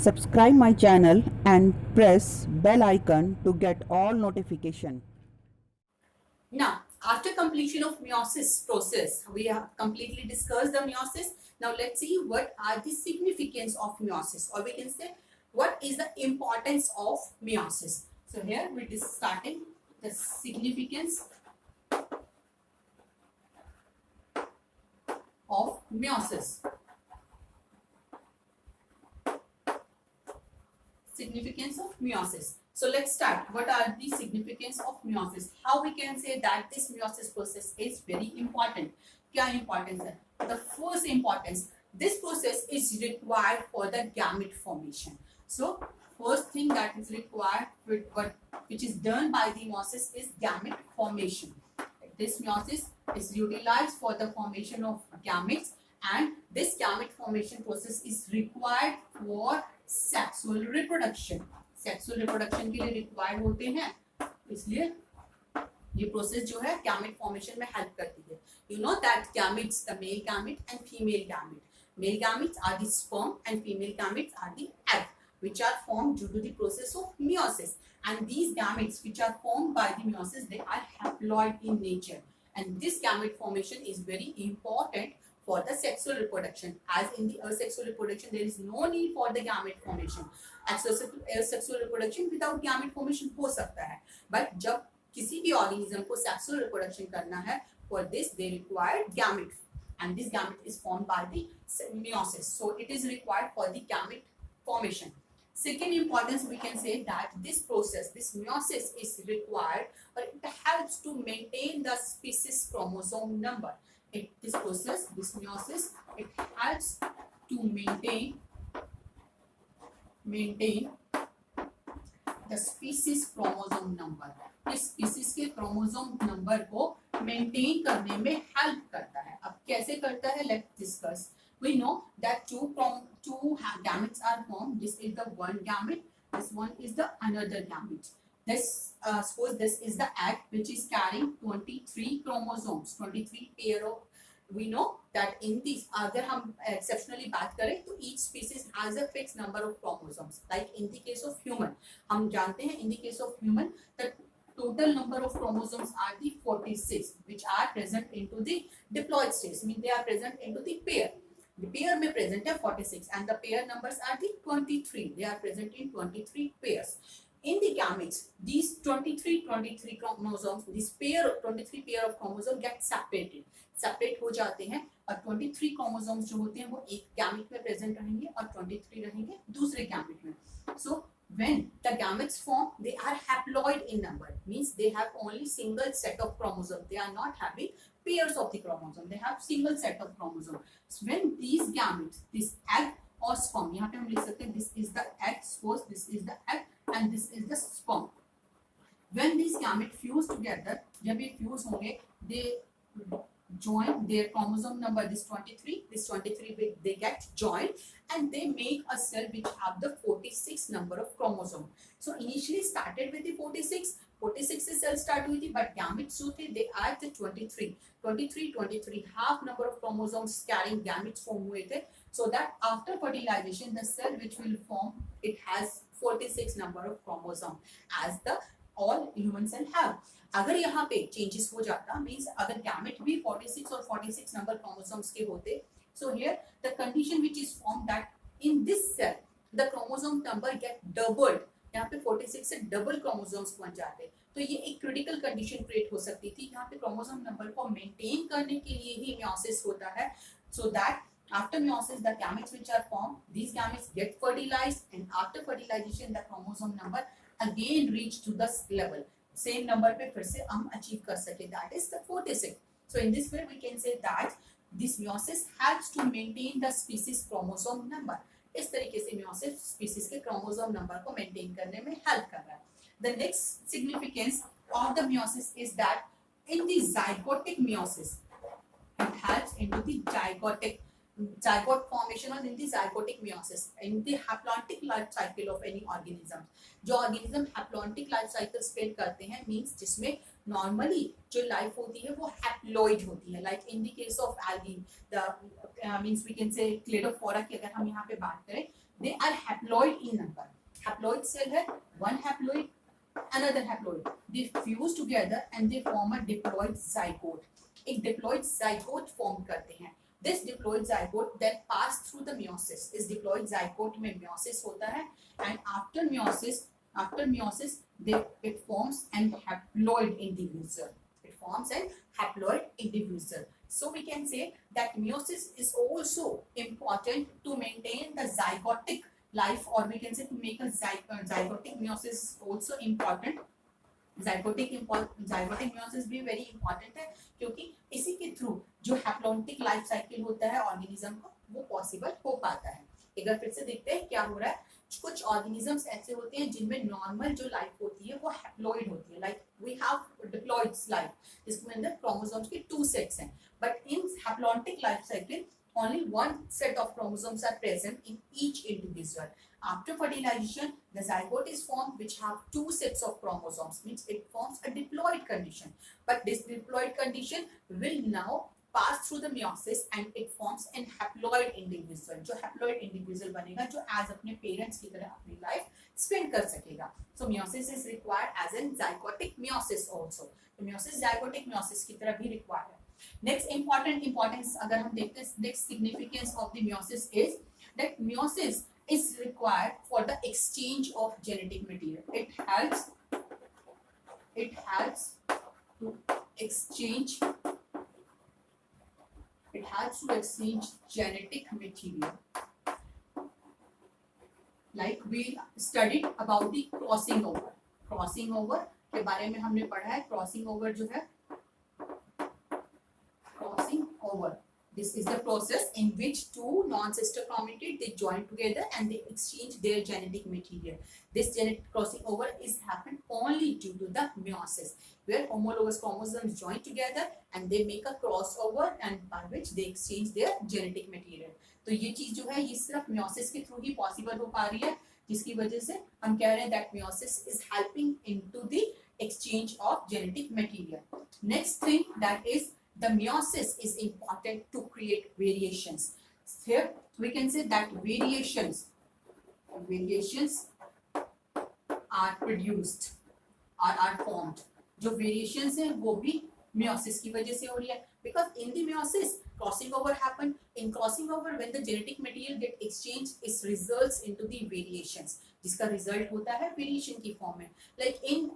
Subscribe my channel and press bell icon to get all notification. Now, after completion of meiosis process, we have completely discussed the meiosis. Now, let's see what are the significance of meiosis, or we can say what is the importance of meiosis. So here we are starting the significance of meiosis. Significance of meiosis. So let's start. What are the significance of meiosis? How we can say that this meiosis process is very important? क्या importance है? The first importance, this process is required for the gamete formation. So first thing that is required with which is done by the meiosis is gamete formation. This meiosis is utilized for the formation of gametes, and this gamete formation process is required for sexual reproduction. Sexual reproduction के लिए required होते हैं, इसलिए ये process जो है gamete formation में help करती है. You know that gametes, the male gamete and female gamete. Male gametes are the sperm and female gametes are the egg which are formed due to the process of meiosis, and these gametes which are formed by the meiosis, they are haploid in nature, and this gamete formation is very important for the sexual reproduction. As in the asexual reproduction, there is no need for the gamete formation. Asexual reproduction without gamete formation हो सकता है, but जब किसी भी organism को sexual reproduction करना है, for this they require gamete, and this gamete is formed by the meiosis. So it is required for the gamete formation. Second importance, we can say that this process, this meiosis is required, but it helps to maintain the species chromosome number. This process, this meiosis, it helps to maintain the species chromosome number. इस species के chromosome number को maintain करने में help करता है. अब कैसे करता है? Let's discuss. We know that two gametes are formed. This is the one gamete. This one is the another gamete. This suppose this is the egg which is carrying 23 chromosomes, 23 pair of. We know that in these, अगर हम exceptionally बात करें तो each species has a fixed number of chromosomes. Like in the case of human, हम जानते हैं in the case of human the total number of chromosomes are the 46, which are present into the diploid stage. Mean they are present into the pair. The pair में present है 46, and the pair numbers are the 23. They are present in 23 pairs. In the gametes, these 23 chromosomes, this pair 23 pair of chromosomes get separate हो जाते हैं, और 23 chromosomes जो होते हैं वो एक gamete में present रहेंगे और 23 रहेंगे दूसरे gamete में. So when the gametes form, they are haploid in number, means they have only single set of chromosomes. They are not having pairs of the chromosome. They have single set of chromosomes. So when these gametes, this egg or sperm, यहाँ पे हम लिख सकते हैं this is the egg, suppose this is the egg and this is the sperm. When these gametes fuse together, जब ये fuse होंगे, they join their chromosome number, this 23 they get joined, and they make a cell which have the 46 number of chromosomes. So initially started with the 46 से cell start हुई थी, but gametes जो थे they are the 23 half number of chromosomes carrying gametes form हुए थे, so that after fertilization the cell which will form, it has 46 number of chromosomes as the all human cell have. अगर यहाँ पे changes हो जाता, means अगर gamete भी 46 और 46 नंबर क्रोमोसोम्स के होते, so here the condition which is formed that in this cell the chromosome number get doubled. यहाँ पे 46 से डबल क्रोमोसोम्स बन जाते, तो ये एक क्रिटिकल कंडीशन क्रिएट हो सकती थी. यहाँ पे क्रोमोसोम नंबर को मेंटेन करने के लिए ही meiosis होता है, so that after meiosis the gametes which are formed, these gametes get fertilized, and after fertilization the chromosome number again reach to the level, same number पे फिर से हम अचीव कर सके, that is the 46. So in this way we can say that this meiosis helps to maintain the species chromosome number. इस तरीके से meiosis species के chromosome number को maintain करने में help कर रहा है. The next significance of the meiosis is that in the zygotic meiosis, it helps into the zygote formation or in the zygotic meiosis, in the haplontic life cycle of any organism. जो organism haplontic life cycle spend करते हैं, means जिसमें normally जो life होती है वो haploid होती है. Like in the case of algae, the means we can say Cladophora की अगर हम यहाँ पे बात करें, they are haploid in number. Haploid cell है, one haploid, another haploid, they fuse together and they form a diploid zygote. एक diploid zygote form करते हैं. This diploid zygote then pass through the meiosis. इस diploid zygote में meiosis होता है, and after meiosis it forms an haploid individual. It forms an haploid individual. So we can say that meiosis is also important to maintain the zygotic life, or we can say to make a zygotic meiosis is also important. zygotic meiosis भी very important है, क्योंकि इसी के through जो haplontic life cycle होता है organism का वो पॉसिबल हो पाता है. एक बार फिर से देखते हैं क्या हो रहा है. कुछ ऑर्गेनिजम्स ऐसे होते हैं जिनमें नॉर्मल जो लाइफ होती है वो हैप्लॉइड होती है, like we have diploid life जिसमें अंदर क्रोमोसोम्स के 2 सेट्स हैं, but in haplontic life cycle only one set of chromosomes are present in each individual. After fertilization, the zygote is formed which have 2 sets of chromosomes, means it forms a diploid condition. But this diploid condition will now pass through the meiosis and it forms an haploid individual. जो haploid individual बनेगा जो as अपने parents की तरह अपनी life spend कर सकेगा. So meiosis is required as in zygotic meiosis also. तो meiosis zygotic meiosis की तरह भी required है. Next importance अगर हम देखते हैं, next significance of the meiosis is that meiosis is required for the exchange of genetic material. It helps to exchange genetic material. Like we studied about the crossing over. Crossing over के बारे में हमने पढ़ा है. Crossing over जो है, crossing over, this is the process in which two non-sister chromatids they join together and they exchange their genetic material. This genetic crossing over is happen only due to the meiosis, where homologous chromosomes join together and they make a crossover and by which they exchange their genetic material. तो ये चीज जो है ये सिर्फ meiosis के through ही possible हो पा रही है, जिसकी वजह से हम कह रहे हैं that meiosis is helping into the exchange of genetic material. Next thing that is the meiosis is important to create variations. Here we can say that variations are produced or are formed. जो variations हैं वो भी meiosis की वजह से हो रही है, because in the meiosis crossing over happen. In crossing over when the genetic material get exchanged, it results into the variations, जिसका result होता है variation की form में. Like in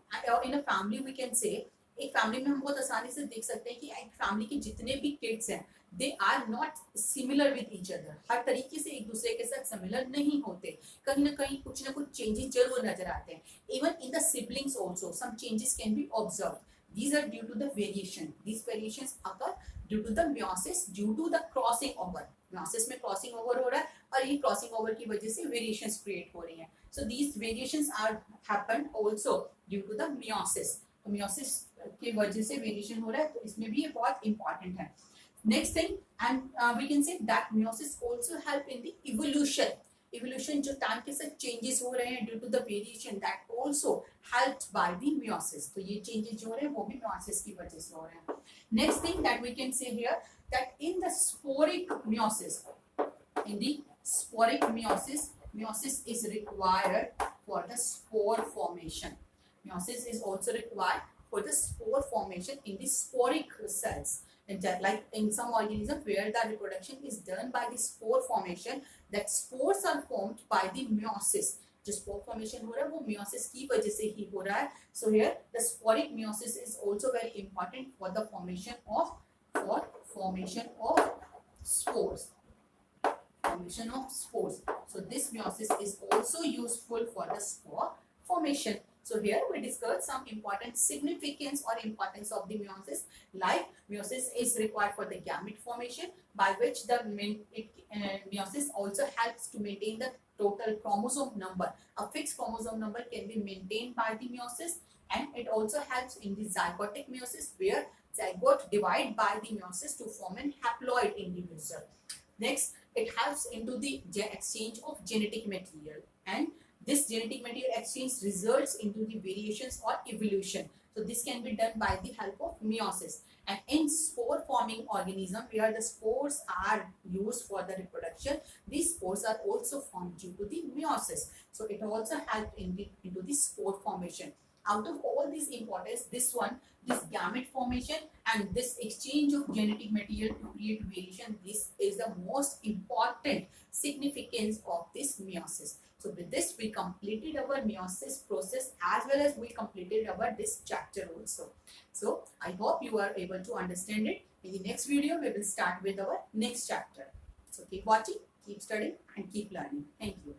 a family we can say, एक family में हम बहुत आसानी से देख सकते हैं कि एक फैमिली के जितने भी किड्स हैं they are not similar with each other. हर तरीके से एक दूसरे के साथ सिमिलर नहीं होते, कहीं ना कुछ चेंजेस जरूर नजर आते हैं. Even in the siblings also some changes can be observe. These are due to the variation. These variations occur due to the meiosis, due to the crossing over. Meiosis में crossing over हो रहा है और ये crossing over की वजह से variations create हो रही हैं. So these variations are happen also due to the meiosis. तो meiosis की वजह से वेरिएशन हो रहा है, तो इसमें भी ये बहुत इंपॉर्टेंट है. Next thing, and we can say that meiosis also help in the evolution जो टाइम के साथ चेंजेस हो रहे हैं due to the variation, that also helped by the meiosis. तो ये चेंजेस जो हो रहे हैं वो भी meiosis की वजह से हो रहे हैं. Next thing that we can say here that in the sporic meiosis is required for the spore formation. Meiosis is also required for the spore formation in the sporic cells. And like in some organisms where the reproduction is done by the spore formation, that spores are formed by the meiosis. जो spore formation हो रहा है वो meiosis की वजह से ही हो रहा है. So here the sporic meiosis is also very important for the formation of spores. So this meiosis is also useful for the spore formation. So here we discussed some important significance or importance of the meiosis. Like meiosis is required for the gamete formation, by which the meiosis also helps to maintain the total chromosome number. A fixed chromosome number can be maintained by the meiosis, and it also helps in the zygotic meiosis, where zygote divide by the meiosis to form an haploid individual. Next, it helps into the exchange of genetic material, and this genetic material exchange results into the variations or evolution. So this can be done by the help of meiosis. And in spore forming organism, where the spores are used for the reproduction, these spores are also formed due to the meiosis. So it also helps into the spore formation. Out of all these importance, this gamete formation and this exchange of genetic material to create variation, this is the most important significance of this meiosis. So with this, we completed our meiosis process as well as we completed our this chapter also. So I hope you are able to understand it. In the next video, we will start with our next chapter. So keep watching, keep studying and keep learning. Thank you.